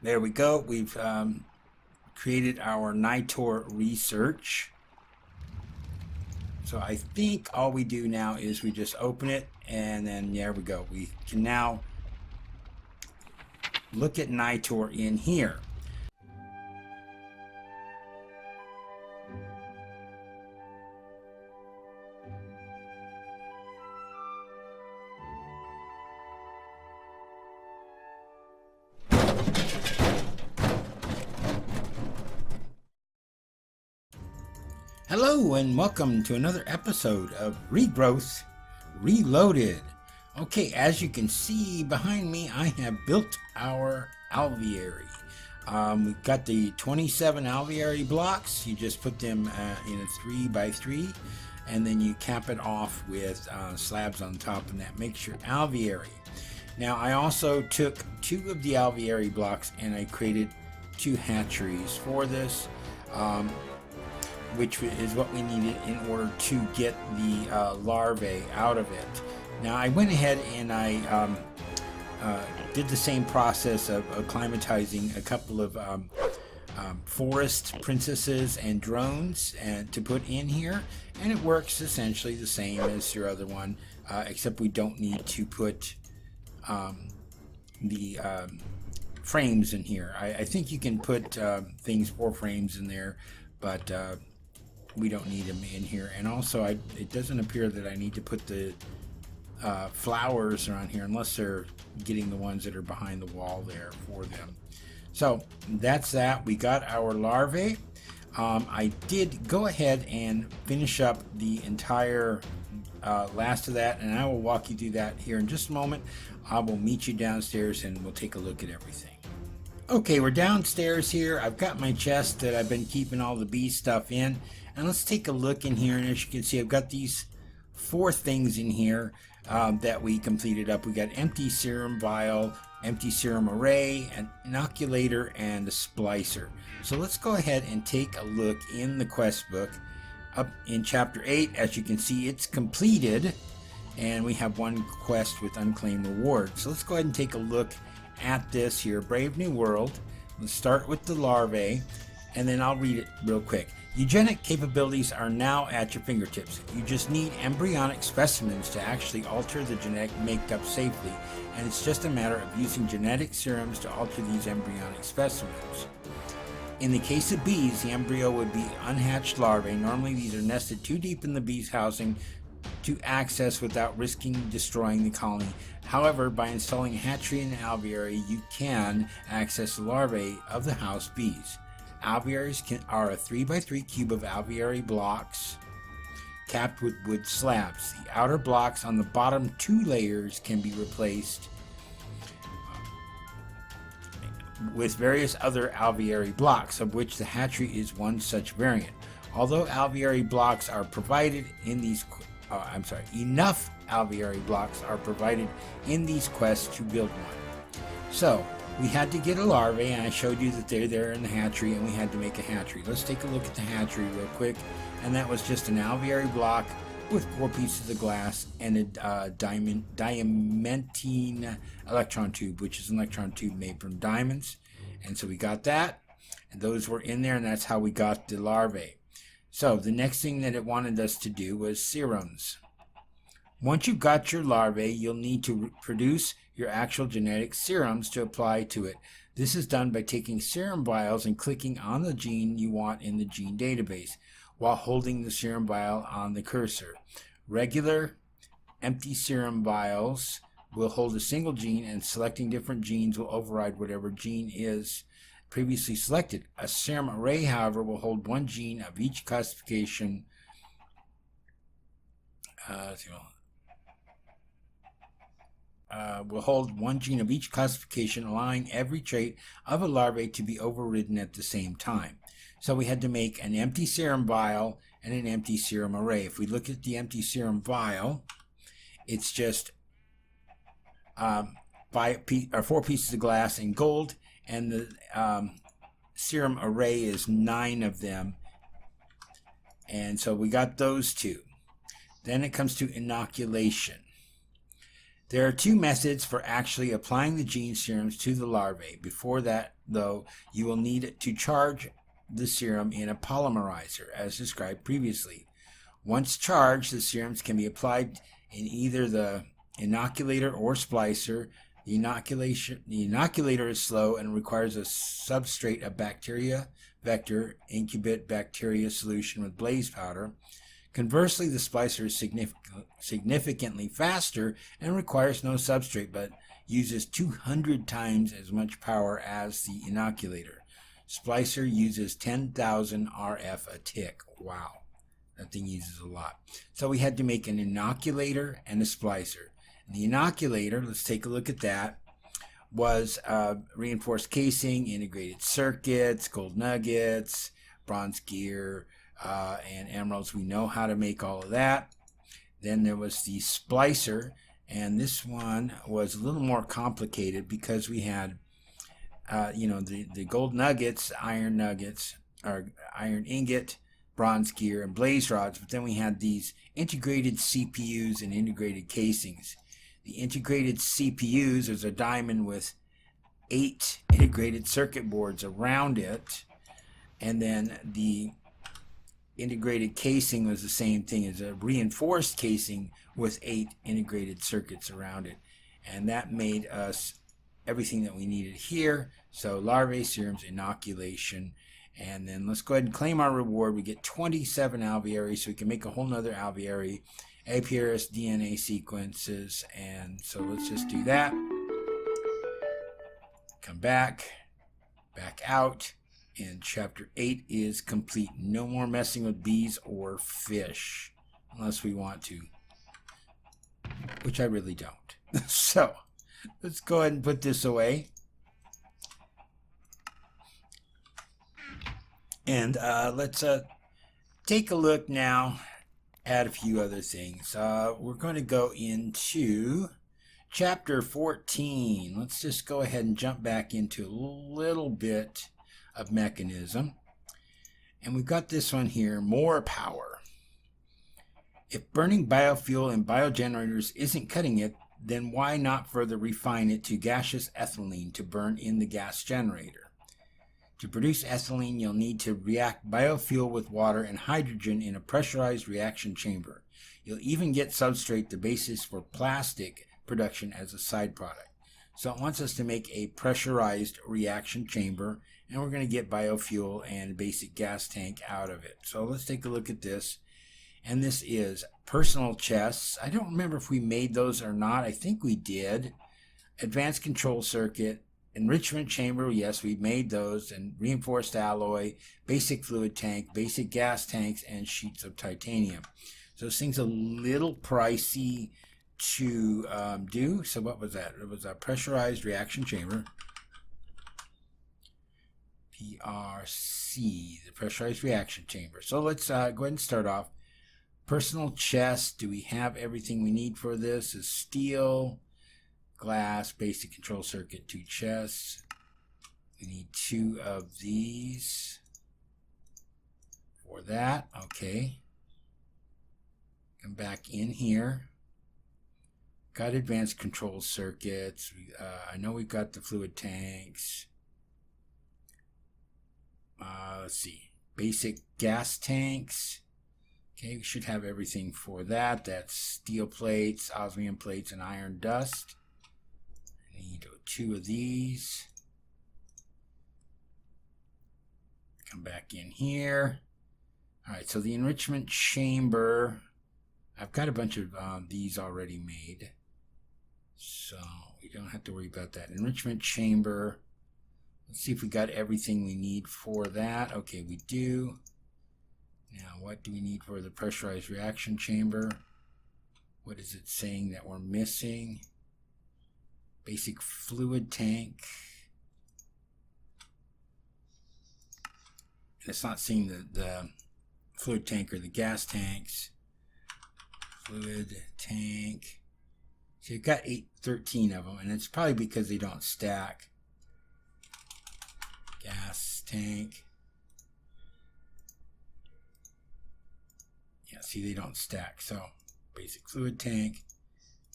There we go. We've created our Nitor research. So I think all we do now is we just open it, and then there we go. We can now look at Nitor in here. Hello and welcome to another episode of Regrowth Reloaded. Okay, as you can see behind me, I have built our alveary. We've got the 27 alveary blocks. You just put them in a 3x3, and then you cap it off with slabs on top, and that makes your alveary. Now, I also took 2 of the alveary blocks and I created 2 hatcheries for this. Which is what we needed in order to get the larvae out of it. Now I went ahead and I did the same process of acclimatizing a couple of forest princesses and drones to put in here, and it works essentially the same as your other one, except we don't need to put the frames in here. I think you can put things for frames in there, but we don't need them in here. And also it doesn't appear that I need to put the flowers around here unless they're getting the ones that are behind the wall there for them. So that's that. We got our larvae. I did go ahead and finish up the entire last of that, and I will walk you through that here in just a moment. I will meet you downstairs and we'll take a look at everything. Okay, we're downstairs here. I've got my chest that I've been keeping all the bee stuff in. And let's take a look in here. And as you can see, I've got these 4 things in here that we completed up. We got empty serum vial, empty serum array, an inoculator, and a splicer. So let's go ahead and take a look in the quest book. Up in chapter 8, as you can see, it's completed. And we have 1 quest with unclaimed reward. So let's go ahead and take a look at this here. Brave New World. Let's start with the larvae, and then I'll read it real quick. Eugenic capabilities are now at your fingertips. You just need embryonic specimens to actually alter the genetic makeup safely, and it's just a matter of using genetic serums to alter these embryonic specimens. In the case of bees, the embryo would be unhatched larvae. Normally these are nested too deep in the bee's housing to access without risking destroying the colony. However, by installing a hatchery in an alveary, you can access the larvae of the house bees. Alvearies are a 3x3 cube of alveary blocks capped with wood slabs. The outer blocks on the bottom 2 layers can be replaced with various other alveary blocks, of which the hatchery is one such variant. Although alveary blocks are provided in these enough alveary blocks are provided in these quests to build one. So we had to get a larvae, and I showed you that they're there in the hatchery, and we had to make a hatchery. Let's take a look at the hatchery real quick. And that was just an alveary block with 4 pieces of glass and a diamantine electron tube, which is an electron tube made from diamonds. And so we got that, and those were in there, and that's how we got the larvae. So the next thing that it wanted us to do was serums. Once you've got your larvae, you'll need to produce your actual genetic serums to apply to it. This is done by taking serum vials and clicking on the gene you want in the gene database while holding the serum vial on the cursor. Regular empty serum vials will hold a single gene, and selecting different genes will override whatever gene is previously selected. A serum array, however, will hold 1 gene of each classification. Will hold 1 gene of each classification, allowing every trait of a larvae to be overridden at the same time. So we had to make an empty serum vial and an empty serum array. If we look at the empty serum vial, it's just 4 pieces of glass and gold, and the serum array is 9 of them. And so we got those 2. Then it comes to inoculation. There are two methods for actually applying the gene serums to the larvae. Before that, though, you will need to charge the serum in a polymerizer, as described previously. Once charged, the serums can be applied in either the inoculator or splicer. The inoculator is slow and requires a substrate of bacteria vector incubate bacteria solution with blaze powder. Conversely, the splicer is significantly faster and requires no substrate, but uses 200 times as much power as the inoculator. Splicer uses 10,000 RF a tick. Wow, that thing uses a lot. So we had to make an inoculator and a splicer. And the inoculator, let's take a look at that, was reinforced casing, integrated circuits, gold nuggets, bronze gear, and emeralds. We know how to make all of that. Then there was the splicer, and this one was a little more complicated because we had the gold nuggets, or iron ingot, bronze gear, and blaze rods, but then we had these integrated CPUs and integrated casings. The integrated CPUs is a diamond with 8 integrated circuit boards around it, and then the integrated casing was the same thing as a reinforced casing with 8 integrated circuits around it, and that made us everything that we needed here. So larvae serums, inoculation, and then let's go ahead and claim our reward. We get 27 alveoli, so we can make a whole nother alveoli, Apiarist DNA sequences, and so let's just do that. Come back out, and chapter 8 is complete. No more messing with bees or fish unless we want to, which I really don't. So let's go ahead and put this away, and let's take a look now at a few other things. We're going to go into chapter 14. Let's just go ahead and jump back into a little bit of mechanism. And we've got this one here, more power. If burning biofuel in biogenerators isn't cutting it, then why not further refine it to gaseous ethylene to burn in the gas generator? To produce ethylene, you'll need to react biofuel with water and hydrogen in a pressurized reaction chamber. You'll even get substrate, the basis for plastic production, as a side product. So it wants us to make a pressurized reaction chamber, and we're going to get biofuel and basic gas tank out of it. So let's take a look at this. And this is personal chests. I don't remember if we made those or not. I think we did. Advanced control circuit. Enrichment chamber, yes, we made those, and reinforced alloy, basic fluid tank, basic gas tanks, and sheets of titanium. So this thing's a little pricey to do. So what was that? It was a pressurized reaction chamber. PRC, the pressurized reaction chamber. So let's go ahead and start off. Personal chest. Do we have everything we need for this? Is steel, glass, basic control circuit, 2 chests. We need 2 of these for that. Okay. Come back in here. Got advanced control circuits. I know we've got the fluid tanks. Let's see. Basic gas tanks. Okay, we should have everything for that. That's steel plates, osmium plates, and iron dust. I need 2 of these. Come back in here. Alright, so the enrichment chamber, I've got a bunch of these already made, so we don't have to worry about that. Enrichment chamber, let's see if we got everything we need for that. Okay, we do. Now, what do we need for the pressurized reaction chamber? What is it saying that we're missing? Basic fluid tank. And it's not seeing the fluid tank or the gas tanks. Fluid tank. So you've got 13 of them, and it's probably because they don't stack. Gas tank. Yeah, see, they don't stack. So basic fluid tank,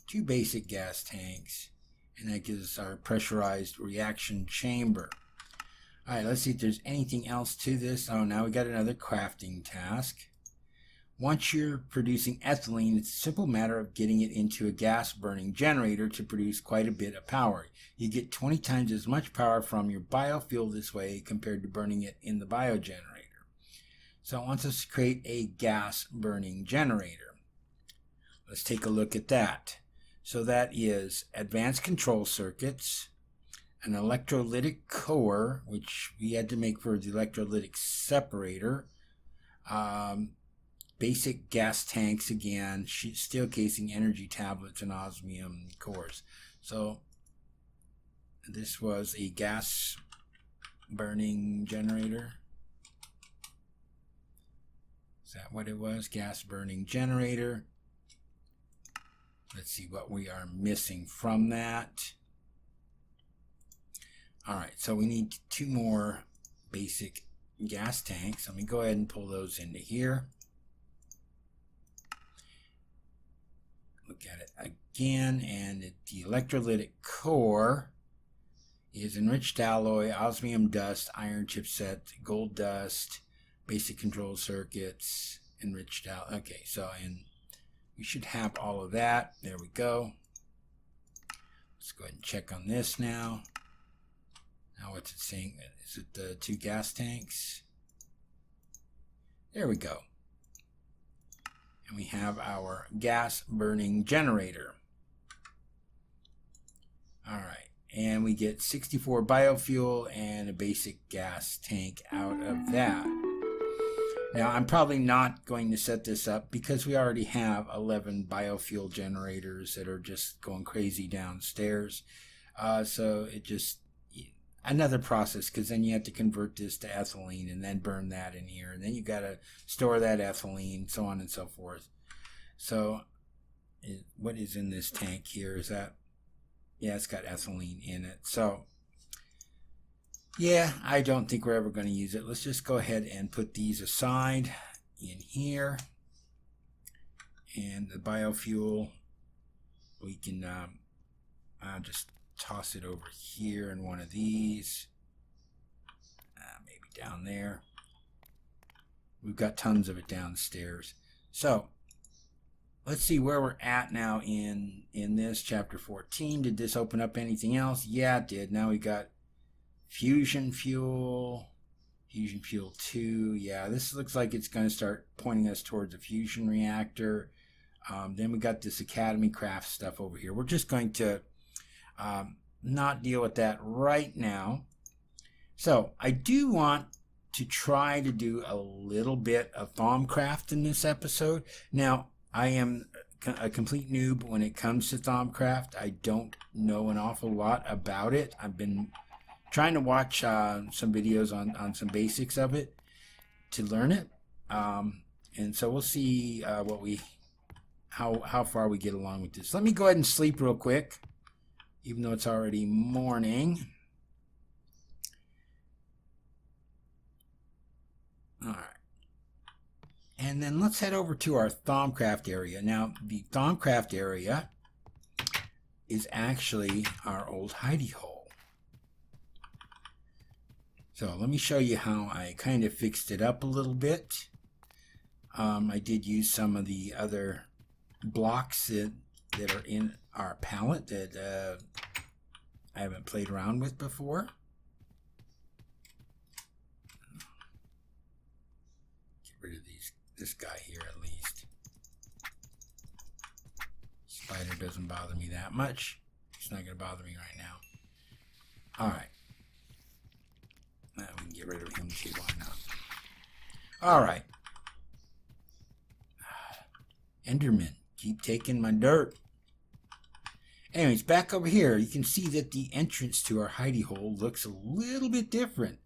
2 basic gas tanks, and that gives us our pressurized reaction chamber. Alright, let's see if there's anything else to this. Oh, now we got another crafting task. Once you're producing ethylene, it's a simple matter of getting it into a gas burning generator to produce quite a bit of power. You get 20 times as much power from your biofuel this way compared to burning it in the biogenerator. So it wants us to create a gas burning generator. Let's take a look at that. So that is advanced control circuits, an electrolytic core, which we had to make for the electrolytic separator, basic gas tanks again, steel casing, energy tablets, and osmium cores. So this was a gas burning generator. Is that what it was? Gas burning generator. Let's see what we are missing from that. Alright, so we need 2 more basic gas tanks. Let me go ahead and pull those into here. Look at it again, and the electrolytic core is enriched alloy, osmium dust, iron chipset, gold dust, basic control circuits, enriched alloy. Okay, so and we should have all of that. There we go. Let's go ahead and check on this now. Now what's it saying? Is it the 2 gas tanks? There we go. And we have our gas burning generator. Alright, and we get 64 biofuel and a basic gas tank out of that. Now I'm probably not going to set this up because we already have 11 biofuel generators that are just going crazy downstairs. So it just, another process, because then you have to convert this to ethylene and then burn that in here, and then you got to store that ethylene, so on and so forth. So what is in this tank here? Is that, yeah, it's got ethylene in it. So yeah, I don't think we're ever going to use it. Let's just go ahead and put these aside in here, and the biofuel we can I'll just toss it over here in one of these, maybe down there. We've got tons of it downstairs. So let's see where we're at now in this chapter 14. Did this open up anything else? Yeah, it did. Now we got fusion fuel 2. Yeah, this looks like it's going to start pointing us towards a fusion reactor. Then we got this Academy Craft stuff over here. We're just going to not deal with that right now. So I do want to try to do a little bit of thaumcraft in this episode. Now I am a complete noob when it comes to thaumcraft. I don't know an awful lot about it. I've been trying to watch some videos on some basics of it to learn it, and so we'll see how far we get along with this. Let me go ahead and sleep real quick, even though it's already morning. All right. And then let's head over to our thaumcraft area. Now, the thaumcraft area is actually our old hidey hole. So let me show you how I kind of fixed it up a little bit. I did use some of the other blocks that are in our palette that I haven't played around with before. Get rid of this guy here at least. Spider doesn't bother me that much. It's not going to bother me right now. Alright. Now we can get rid of him too, why not? Alright. Enderman, keep taking my dirt. Anyways, back over here, you can see that the entrance to our hidey hole looks a little bit different.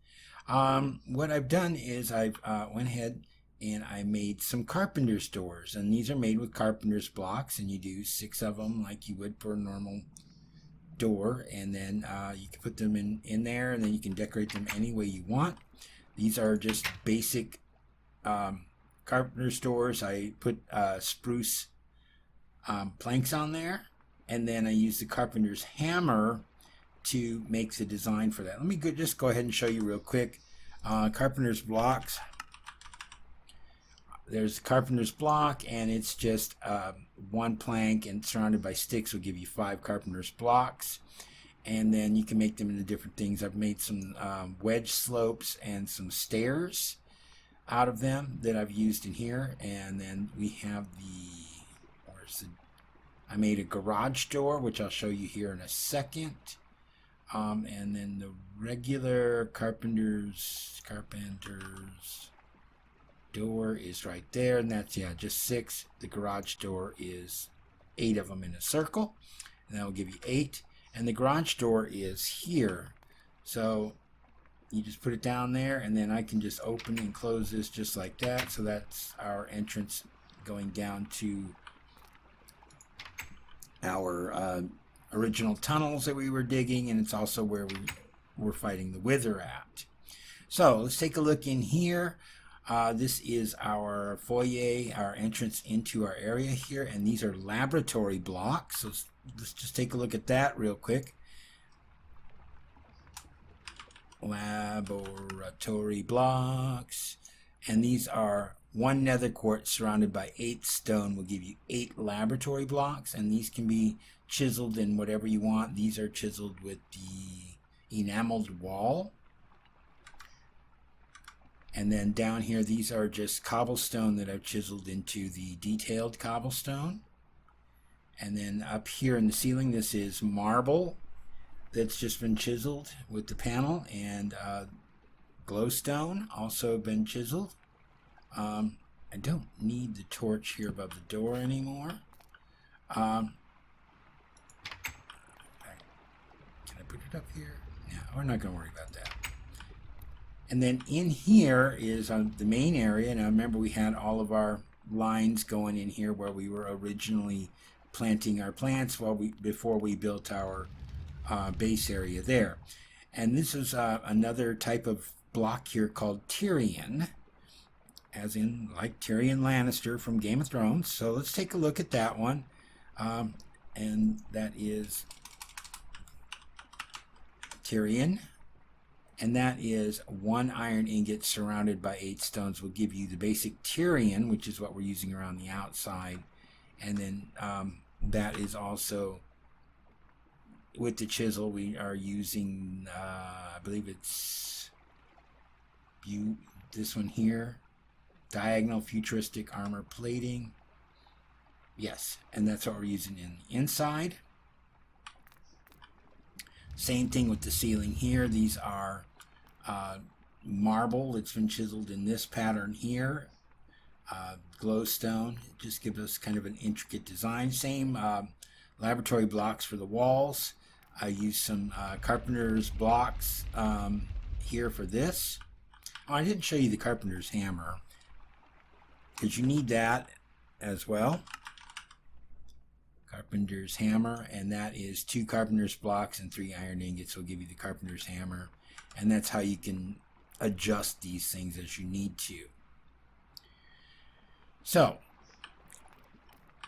What I've done is I've went ahead and I made some carpenter's doors, and these are made with carpenter's blocks, and you do 6 of them like you would for a normal door, and then you can put them in there, and then you can decorate them any way you want. These are just basic carpenter's doors. I put spruce planks on there, and then I use the carpenter's hammer to make the design for that. Let me just go ahead and show you real quick. Carpenter's blocks. There's carpenter's block, and it's just one plank and surrounded by sticks will give you 5 carpenter's blocks. And then you can make them into different things. I've made some wedge slopes and some stairs out of them that I've used in here. And then we have I made a garage door, which I'll show you here in a second. And then the regular carpenter's door is right there, and that's just 6. The garage door is 8 of them in a circle, and that will give you 8. And the garage door is here, so you just put it down there, and then I can just open and close this just like that. So that's our entrance going down to our original tunnels that we were digging, and it's also where we were fighting the wither at. So let's take a look in here. This is our foyer, our entrance into our area here, and these are laboratory blocks. So let's just take a look at that real quick. Laboratory blocks, and these are 1 nether quartz surrounded by 8 stone will give you 8 laboratory blocks, and these can be chiseled in whatever you want. These are chiseled with the enameled wall. And then down here, these are just cobblestone that I've chiseled into the detailed cobblestone. And then up here in the ceiling, this is marble that's just been chiseled with the panel, and glowstone also been chiseled. I don't need the torch here above the door anymore. Can I put it up here? No, we're not going to worry about that. And then in here is the main area. Now remember, we had all of our lines going in here where we were originally planting our plants before we built our base area there. And this is another type of block here called Tyrion, as in like Tyrion Lannister from Game of Thrones. So let's take a look at that one. And that is Tyrion. And that is 1 iron ingot surrounded by 8 stones will give you the basic Tyrion, which is what we're using around the outside. And then that is also, with the chisel, we are using, I believe it's this one here, diagonal futuristic armor plating. Yes, and that's what we're using in the inside. Same thing with the ceiling here. These are marble that's been chiseled in this pattern here. Glowstone. It just gives us kind of an intricate design. Same laboratory blocks for the walls. I used some carpenter's blocks here for this. Oh, I didn't show you the carpenter's hammer, because you need that as well. Carpenter's hammer, and that is 2 carpenter's blocks and 3 iron ingots will give you the carpenter's hammer, and that's how you can adjust these things as you need to. So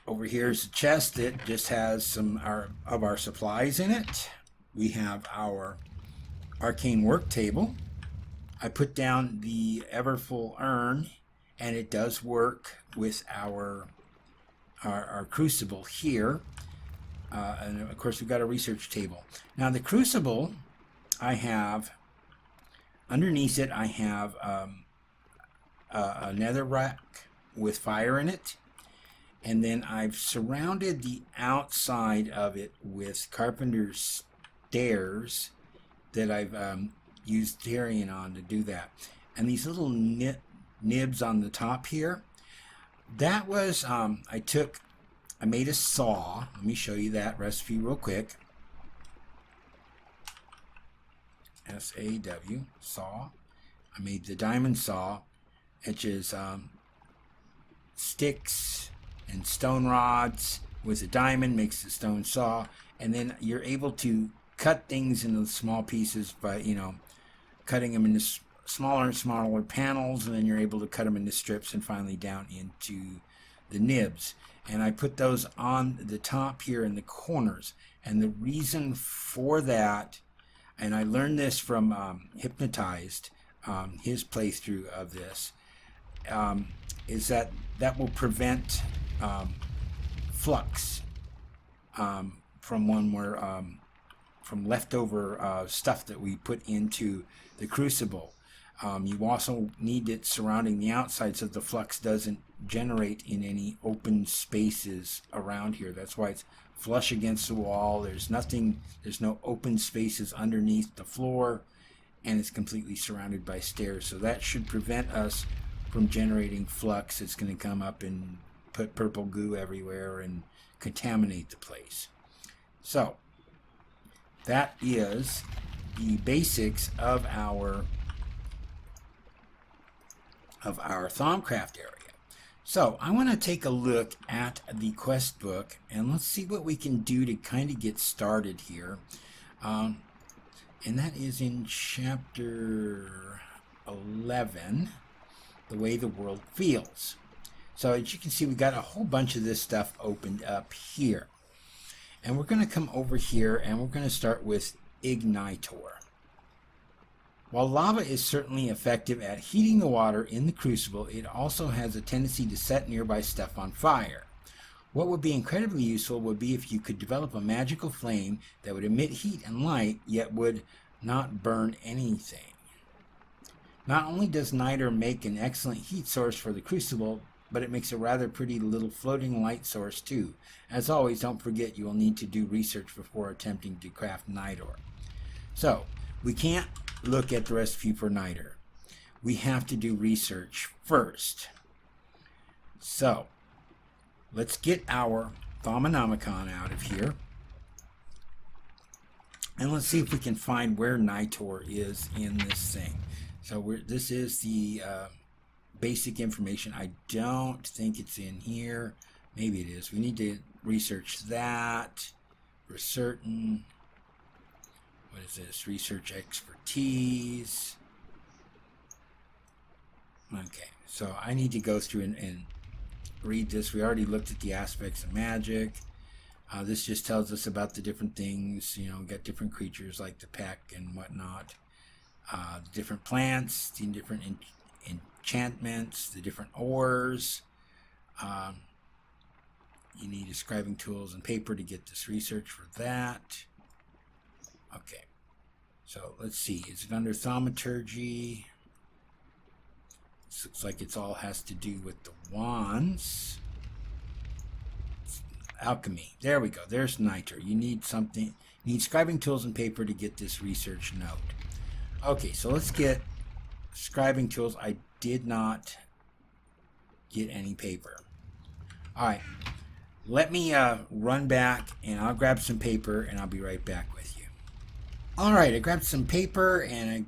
over here is a chest that just has some of our supplies in it. We have our arcane work table. I put down the Everfull urn, and it does work with our crucible here, and of course we've got a research table. Now the crucible, I have underneath it, I have a nether rack with fire in it, and then I've surrounded the outside of it with carpenter's stairs that I've used Tyrion on to do that. And these little nibs on the top here, that was, I made a saw. Let me show you that recipe real quick. S-A-W, saw. I made the diamond saw, which is sticks and stone rods with a diamond, makes the stone saw. And then you're able to cut things into small pieces by, cutting them into smaller and smaller panels, and then you're able to cut them into strips and finally down into the nibs. and I put those on the top here in the corners. And the reason for that, and I learned this from Hypnotized, his playthrough of this, is that will prevent flux from when we're from leftover stuff that we put into the crucible. You also need it surrounding the outside so the flux doesn't generate in any open spaces around here. That's why it's flush against the wall. There's no open spaces underneath the floor, and it's completely surrounded by stairs. So that should prevent us from generating flux. It's going to come up and put purple goo everywhere and contaminate the place. So that is the basics of our thaumcraft area. So I want to take a look at the quest book, and let's see what we can do to kind of get started here. And that is in chapter 11, The Way the World Feels. So as you can see, we got a whole bunch of this stuff opened up here. And we're going to come over here and we're going to start with Ignitor. While lava is certainly effective at heating the water in the crucible, it also has a tendency to set nearby stuff on fire. What would be incredibly useful would be if you could develop a magical flame that would emit heat and light, yet would not burn anything. Not only does niter make an excellent heat source for the crucible, but it makes a rather pretty little floating light source too. As always, don't forget you will need to do research before attempting to craft niter. So, we can't look at the recipe for niter. We have to do research first. So, let's get our Thaumonomicon out of here. And let's see if we can find where niter is in this thing. So this is the basic information. I don't think it's in here. Maybe it is. We need to research that for certain. What is this? Research expertise. Okay, so I need to go through and read this. We already looked at the aspects of magic. This just tells us about the different things. You know, we got different creatures like the peck and whatnot. The different plants, the different enchantments, the different ores. You need describing tools and paper to get this research for that. Okay, so let's see. Is it under thaumaturgy? This looks like it's all has to do with the wands. Alchemy. There we go. There's niter. You need something. You need scribing tools and paper to get this research note. Okay, so let's get scribing tools. I did not get any paper. All right, let me run back and I'll grab some paper and I'll be right back with you. All right, I grabbed some paper and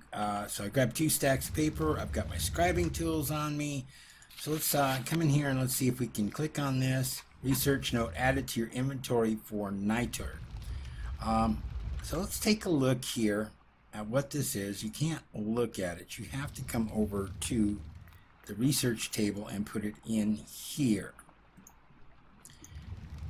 so I grabbed 2 stacks of paper. I've got my scribing tools on me. So let's come in here and let's see if we can click on this. Research note added to your inventory for niter. So let's take a look here at what this is. You can't look at it. You have to come over to the research table and put it in here.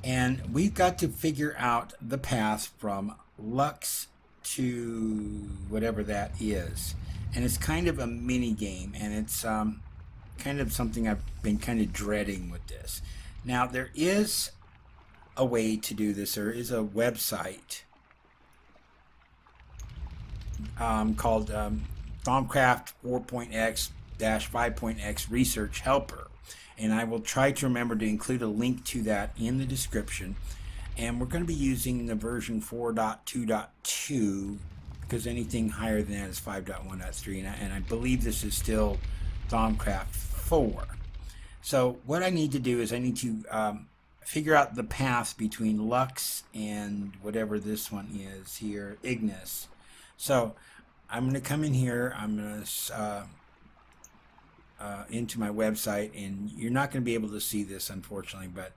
And we've got to figure out the path from Lux to whatever that is. And it's kind of a mini game, and it's kind of something I've been kind of dreading with this. Now, there is a way to do this. There is a website called thaumcraft 4.x-5.x research helper, and I will try to remember to include a link to that in the description. And we're going to be using the version 4.2.2 because anything higher than that is 5.1.3, and I believe this is still Thaumcraft 4. So what I need to do is I need to figure out the path between Lux and whatever this one is here, Ignis. So I'm going to come in here, I'm going to into my website, and you're not going to be able to see this unfortunately, but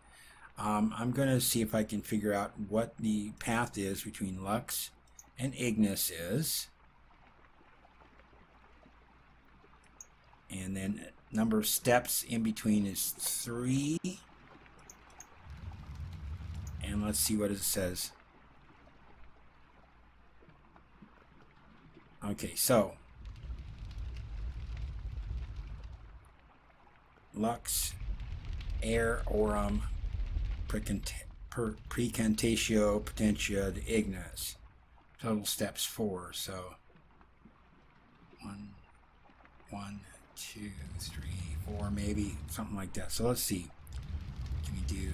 I'm going to see if I can figure out what the path is between Lux and Ignis is. And then number of steps in between is 3. let's see what it says. Okay, so Lux, Air, Aurum, Precantatio, Potentia, the Ignis. Total steps 4. So 1, 2, 3, 4, maybe something like that. So let's see. Can we do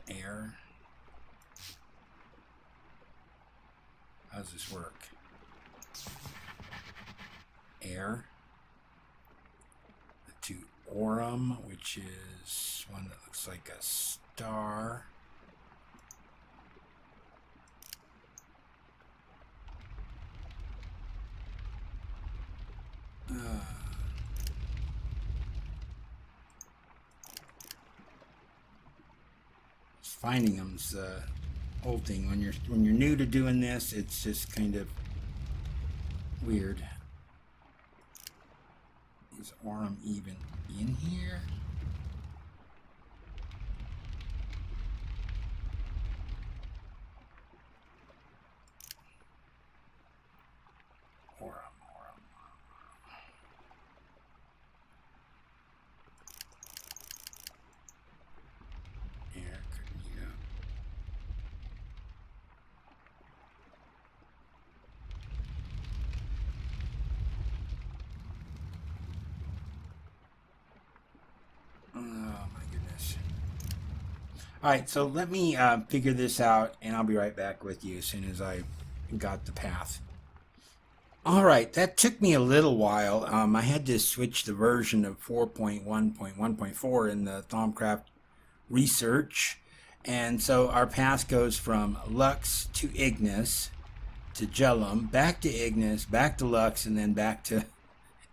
Air? How does this work? Air. To Aurum, which is one that looks like a star. Finding them's the whole thing. When you're new to doing this, it's just kind of weird. Is Aurum even in here? Aurum. Air, yeah. Oh my goodness. Alright, so let me figure this out, and I'll be right back with you as soon as I got the path. Alright, that took me a little while. I had to switch the version of 4.1.1.4 in the thaumcraft research, and so our path goes from Lux to Ignis to Gelum, back to Ignis, back to Lux, and then back to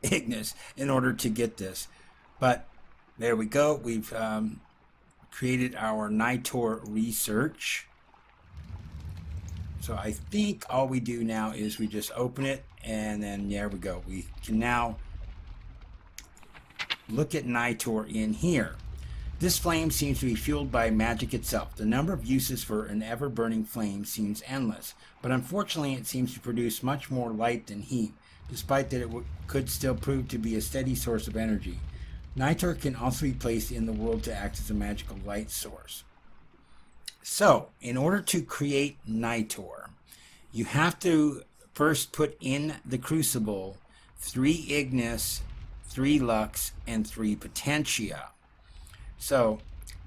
Ignis in order to get this. But there we go. We've created our Nitor research. So I think all we do now is we just open it, and then there we go. We can now look at Nitor in here. This flame seems to be fueled by magic itself. The number of uses for an ever-burning flame seems endless, but unfortunately it seems to produce much more light than heat, despite that it could still prove to be a steady source of energy. Nitor can also be placed in the world to act as a magical light source. So, in order to create Nitor, you have to first put in the crucible 3 Ignis, 3 Lux, and 3 Potentia. So,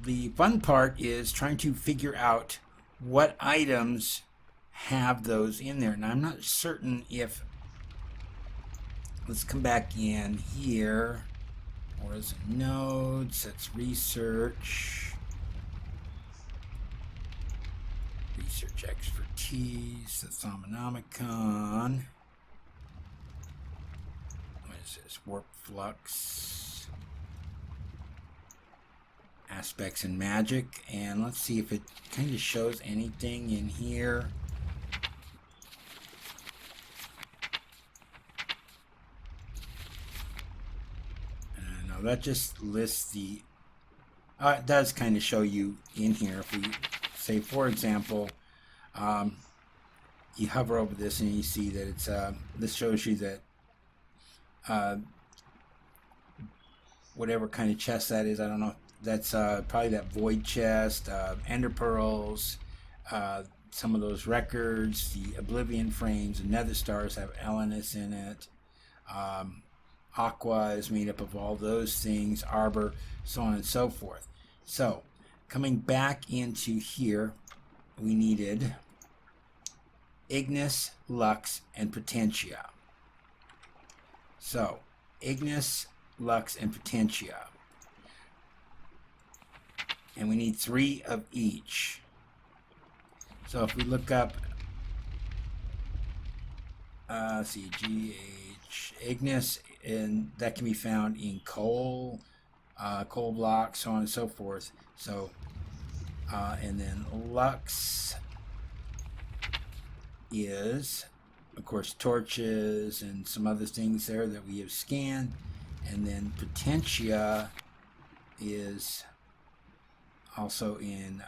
the fun part is trying to figure out what items have those in there. And I'm not certain if... Let's come back in here. Or is it nodes? That's research. Research expertise. The Thaumonomicon. What is this? Warp flux. Aspects and magic. And let's see if it kind of shows anything in here. No, that just lists the... it does kind of show you in here. If we say, for example, you hover over this and you see that it's... this shows you that whatever kind of chest that is, I don't know. That's probably that void chest, ender pearls, some of those records, the oblivion frames, and nether stars have Elenus in it. Aqua is made up of all those things, arbor, so on and so forth. So, coming back into here, we needed Ignis, Lux, and Potentia. So, Ignis, Lux, and Potentia. And we need 3 of each. So if we look up, let's see, GH, Ignis, and that can be found in coal, coal blocks, so on and so forth. So, and then Lux is, of course, torches and some other things there that we have scanned. And then Potentia is also in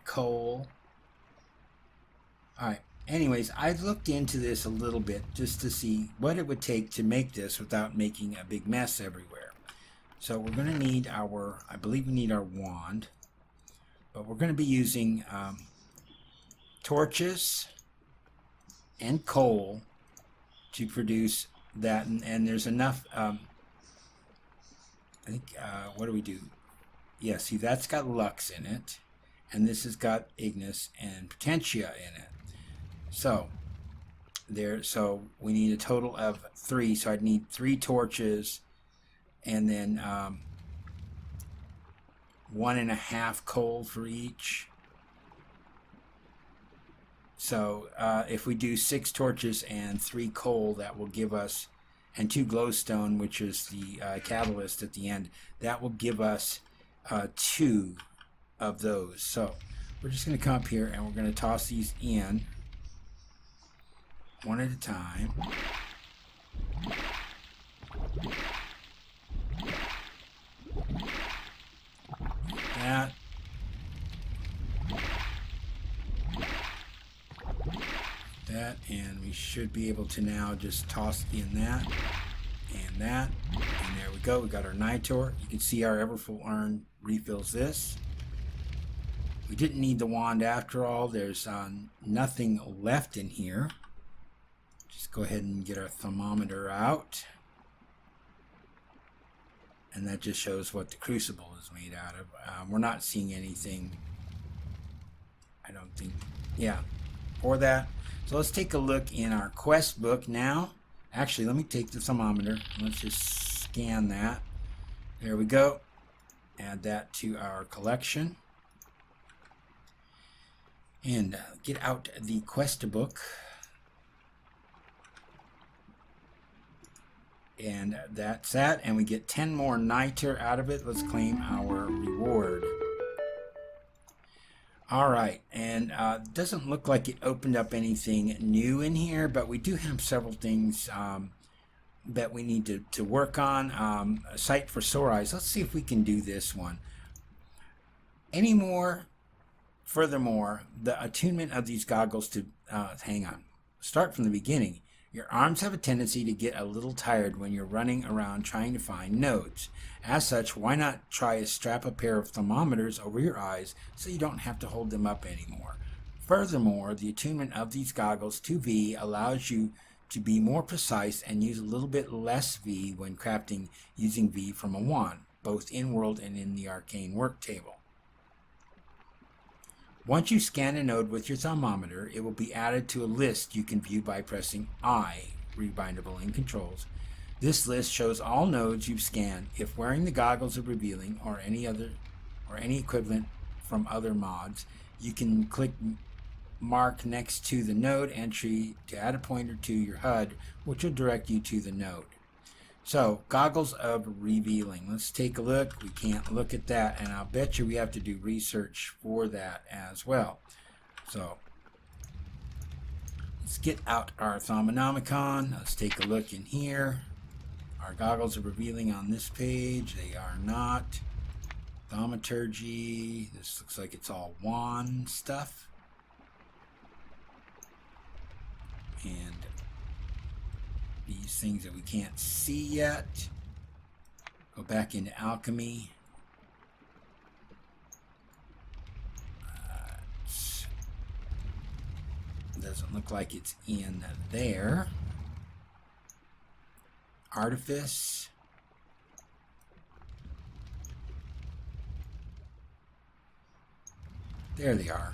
coal. All right. Anyways, I looked into this a little bit just to see what it would take to make this without making a big mess everywhere. So we're going to need our, I believe we need our wand, but we're going to be using torches and coal to produce that. And there's enough, I think, what do we do? Yeah, see, that's got lux in it, and this has got ignis and potentia in it. So we need a total of 3. So I'd need 3 torches, and then 1.5 coal for each. So if we do 6 torches and 3 coal, that will give us, and 2 glowstone, which is the catalyst at the end, that will give us 2 of those. So we're just going to come up here and we're going to toss these in one at a time. That, and we should be able to now just toss in that and that, and there we go. We got our Nitor. You can see our Everfull urn refills this. We didn't need the wand after all. There's nothing left in here. Just go ahead and get our thermometer out, and that just shows what the crucible is made out of. We're not seeing anything, I don't think, yeah, for that. So let's take a look in our quest book now. Actually, let me take the thermometer. Let's just scan that. There we go. Add that to our collection. And get out the quest book. And that's that. And we get 10 more niter out of it. Let's claim our reward. Alright, and it doesn't look like it opened up anything new in here, but we do have several things that we need to work on. A sight for sore eyes. Let's see if we can do this one. Furthermore, the attunement of these goggles to, hang on, start from the beginning. Your arms have a tendency to get a little tired when you're running around trying to find nodes. As such, why not try to strap a pair of thermometers over your eyes so you don't have to hold them up anymore. Furthermore, the attunement of these goggles to V allows you to be more precise and use a little bit less V when crafting using V from a wand, both in-world and in the arcane work table. Once you scan a node with your thermometer, it will be added to a list you can view by pressing I, rebindable in controls. This list shows all nodes you've scanned. If wearing the goggles of revealing or any equivalent from other mods, you can click mark next to the node entry to add a pointer to your HUD, which will direct you to the node. So, goggles of revealing. Let's take a look. We can't look at that, and I'll bet you we have to do research for that as well. So, let's get out our Thaumonomicon. Let's take a look in here. Our goggles are revealing on this page. They are not. Thaumaturgy. This looks like it's all wand stuff. And these things that we can't see yet. Go back into alchemy. Doesn't look like it's in there. Artifice. There they are.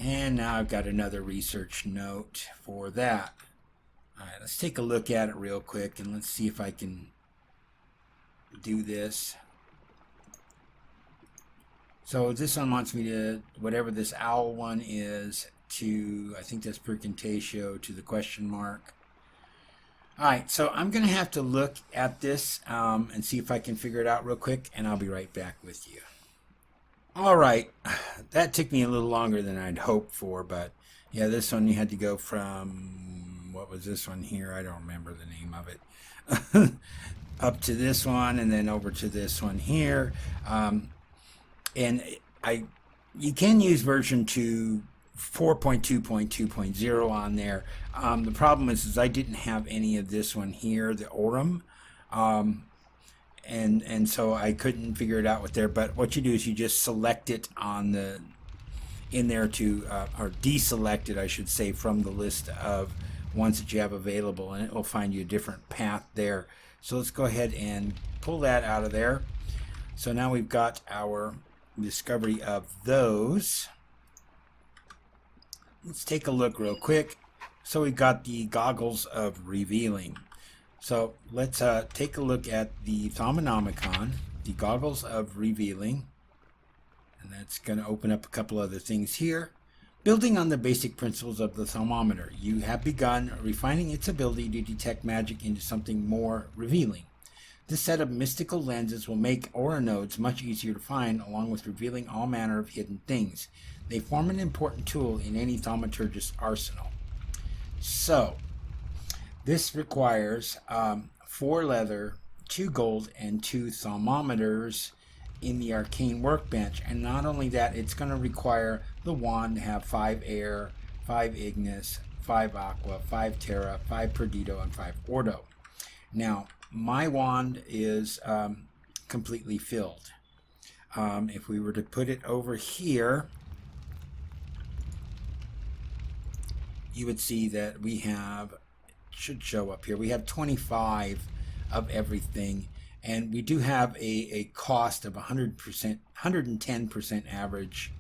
And now I've got another research note for that. Alright, let's take a look at it real quick and let's see if I can do this. So this one wants me to, whatever this owl one is, to, I think that's percantatio, to the question mark. Alright, so I'm going to have to look at this and see if I can figure it out real quick, and I'll be right back with you. Alright, that took me a little longer than I'd hoped for, but yeah, this one you had to go from, what was this one here? I don't remember the name of it. up to this one and then over to this one here. And you can use version 2 4.2.2.0 on there. The problem is I didn't have any of this one here, the Aurum, and so I couldn't figure it out with there. But what you do is you just select it on the in there to or deselect it, I should say, from the list of ones that you have available, and it will find you a different path there. So let's go ahead and pull that out of there. So now we've got our discovery of those. Let's take a look real quick. So we've got the goggles of revealing. So let's take a look at the Thaumonomicon, the goggles of revealing. And that's going to open up a couple other things here. Building on the basic principles of the thermometer, you have begun refining its ability to detect magic into something more revealing. This set of mystical lenses will make aura nodes much easier to find, along with revealing all manner of hidden things. They form an important tool in any thaumaturgist's arsenal. So, this requires 4 leather, 2 gold, and 2 thermometers in the arcane workbench. And not only that, it's going to require the wand to have 5 air, 5 ignis, 5 aqua, 5 terra, 5 perdido, and 5 ordo. Now, my wand is completely filled. If we were to put it over here, you would see that we have, should show up here, we have 25 of everything, and we do have a cost of 110% average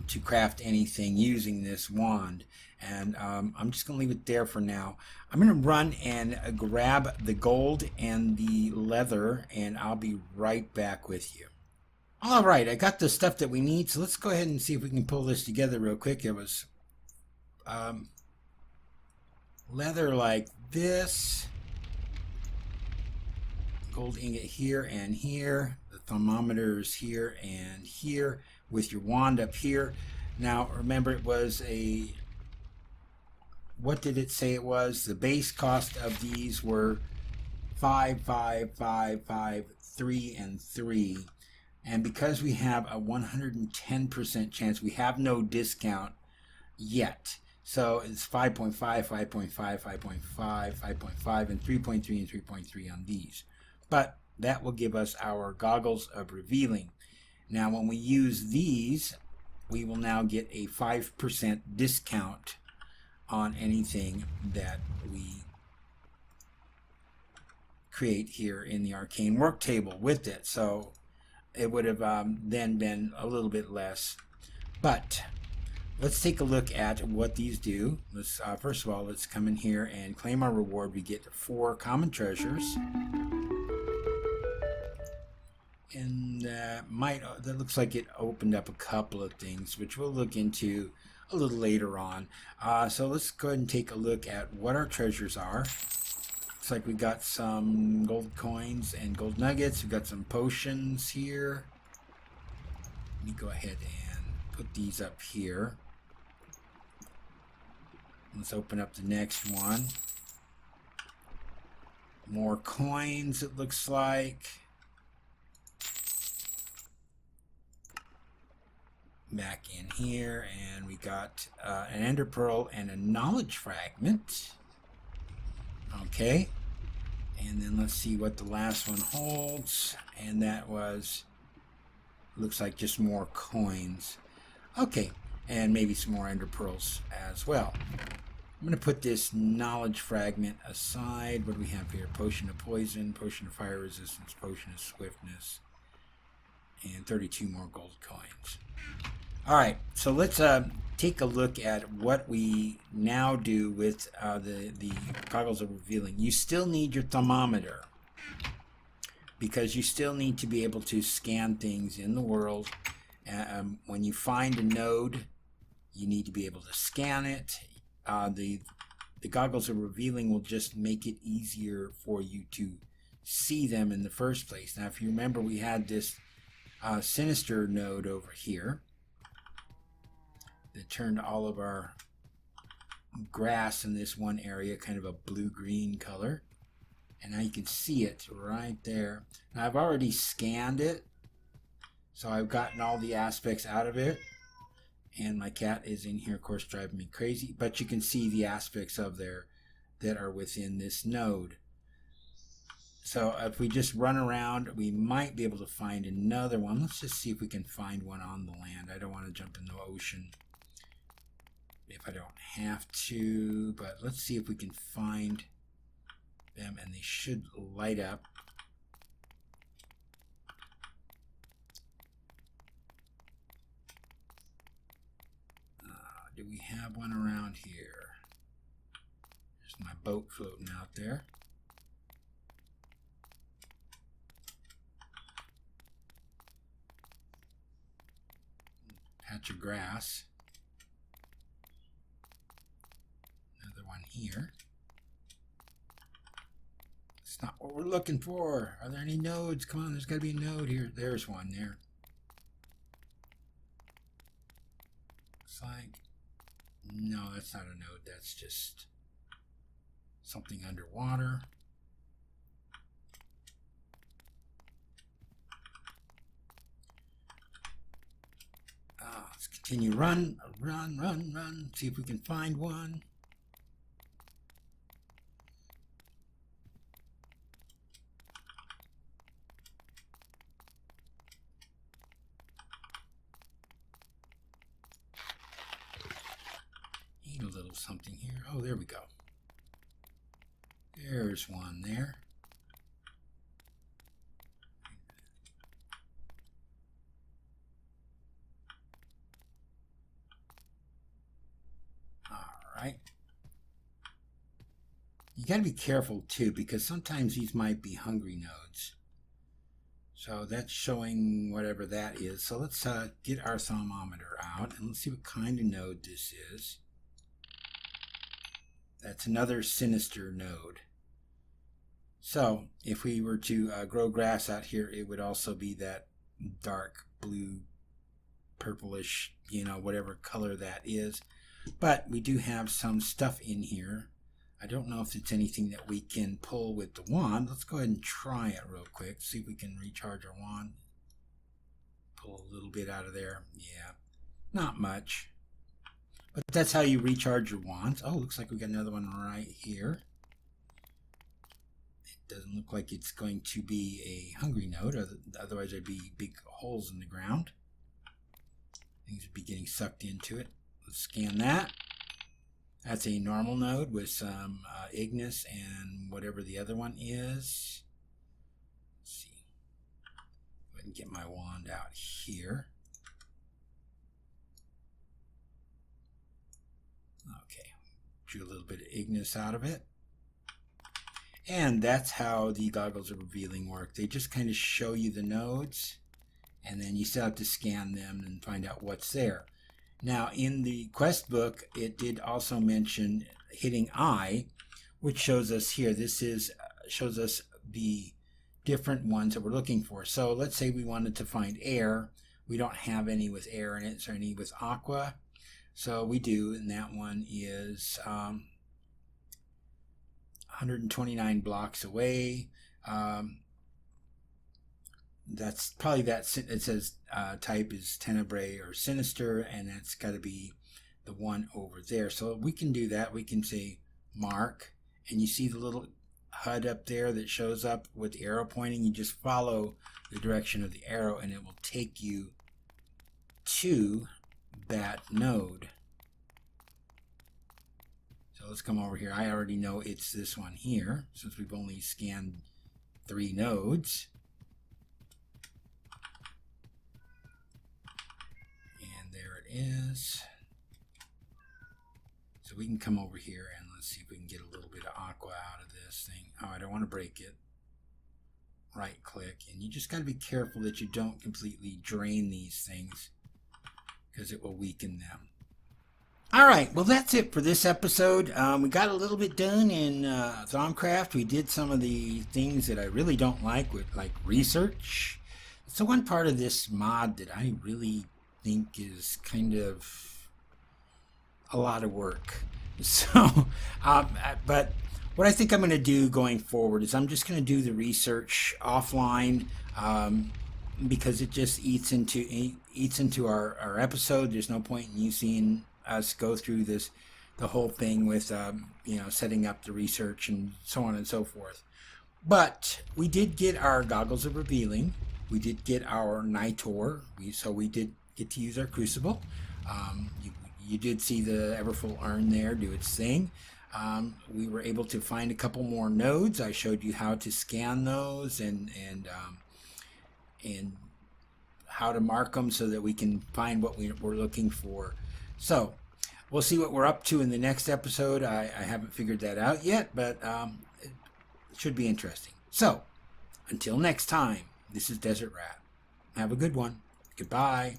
to craft anything using this wand. And I'm just going to leave it there for now. I'm going to run and grab the gold and the leather, and I'll be right back with you. All right, I got the stuff that we need, so let's go ahead and see if we can pull this together real quick. It was leather like this, gold ingot here and here, the thermometers here and here, with your wand up here. Now remember, it was a, what did it say it was? The base cost of these were 5, 5, 5, 5, 3, and 3. And because we have a 110% chance, we have no discount yet. So it's 5.5, 5.5, 5.5, 5.5, and 3.3 and 3.3 on these. But that will give us our goggles of revealing. Now when we use these, we will now get a 5% discount on anything that we create here in the arcane work table with it. So it would have then been a little bit less. But let's take a look at what these do. Let's first of all, let's come in here and claim our reward. We get 4 common treasures, and that looks like it opened up a couple of things, which we'll look into a little later on. So let's go ahead and take a look at what our treasures are. Looks like we got some gold coins and gold nuggets. We've got some potions here. Let me go ahead and put these up here. Let's open up the next one. More coins, it looks like. Back in here, and we got an ender pearl and a knowledge fragment. Okay, and then let's see what the last one holds, and that was, looks like just more coins. Okay, and maybe some more ender pearls as well. I'm going to put this knowledge fragment aside. What do we have here? Potion of poison, potion of fire resistance, potion of swiftness, and 32 more gold coins. Alright, so let's take a look at what we now do with the goggles of revealing. You still need your thermometer, because you still need to be able to scan things in the world. When you find a node, you need to be able to scan it. The goggles of revealing will just make it easier for you to see them in the first place. Now, if you remember, we had this sinister node over here that turned all of our grass in this one area kind of a blue-green color. And now you can see it right there. Now I've already scanned it, so I've gotten all the aspects out of it. And my cat is in here, of course, driving me crazy. But you can see the aspects of there that are within this node. So if we just run around, we might be able to find another one. Let's just see if we can find one on the land. I don't want to jump in the ocean if I don't have to, but let's see if we can find them, and they should light up. Do we have one around here? There's my boat floating out there. Patch of grass. Another one here. It's not what we're looking for. Are there any nodes? Come on, there's got to be a node here. There's one there. Looks like, no, that's not a node. That's just something underwater. Let's continue. Run. See if we can find one. Need a little something here. Oh, there we go. There's one there. Right. You got to be careful too, because sometimes these might be hungry nodes. So that's showing whatever that is. So let's get our thermometer out and let's see what kind of node this is. That's another sinister node. So if we were to grow grass out here, it would also be that dark blue, purplish, you know, whatever color that is. But we do have some stuff in here. I don't know if it's anything that we can pull with the wand. Let's go ahead and try it real quick. See if we can recharge our wand. Pull a little bit out of there. Yeah, not much. But that's how you recharge your wands. Oh, looks like we got another one right here. It doesn't look like it's going to be a hungry node. Otherwise, there'd be big holes in the ground. Things would be getting sucked into it. Let's scan that. That's a normal node with some Ignis and whatever the other one is. Let's see. Go ahead and get my wand out here. Okay. Drew a little bit of Ignis out of it. And that's how the goggles of revealing work. They just kind of show you the nodes, and then you still have to scan them and find out what's there. Now, in the quest book, it did also mention hitting I, which shows us here. This is shows us the different ones that we're looking for. So let's say we wanted to find air. We don't have any with air in it, or any with aqua. So we do, and that one is 129 blocks away. That's probably that. It says type is tenebrae or sinister, and that's got to be the one over there. So we can do that. We can say mark, and you see the little HUD up there that shows up with the arrow pointing. You just follow the direction of the arrow, and it will take you to that node. So let's come over here. I already know it's this one here, since we've only scanned 3 nodes. Is so we can come over here and let's see if we can get a little bit of aqua out of this thing. Oh, I don't want to break it. Right click, and you just got to be careful that you don't completely drain these things, because it will weaken them. All right, well, that's it for this episode. We got a little bit done in ThaumCraft. We did some of the things that I really don't like, with like research. It's the one part of this mod that I really think is kind of a lot of work. So but what I think I'm going to do going forward is I'm just going to do the research offline, because it just eats into our episode. There's no point in you seeing us go through the whole thing with setting up the research and so on and so forth. But we did get our goggles of revealing. We did get our Nitor. So we did get to use our crucible. You did see the Everfull urn there do its thing. We were able to find a couple more nodes. I showed you how to scan those and how to mark them so that we can find what we're looking for. So we'll see what we're up to in the next episode. I haven't figured that out yet, but it should be interesting. So until next time, this is Desert Rat. Have a good one. Goodbye.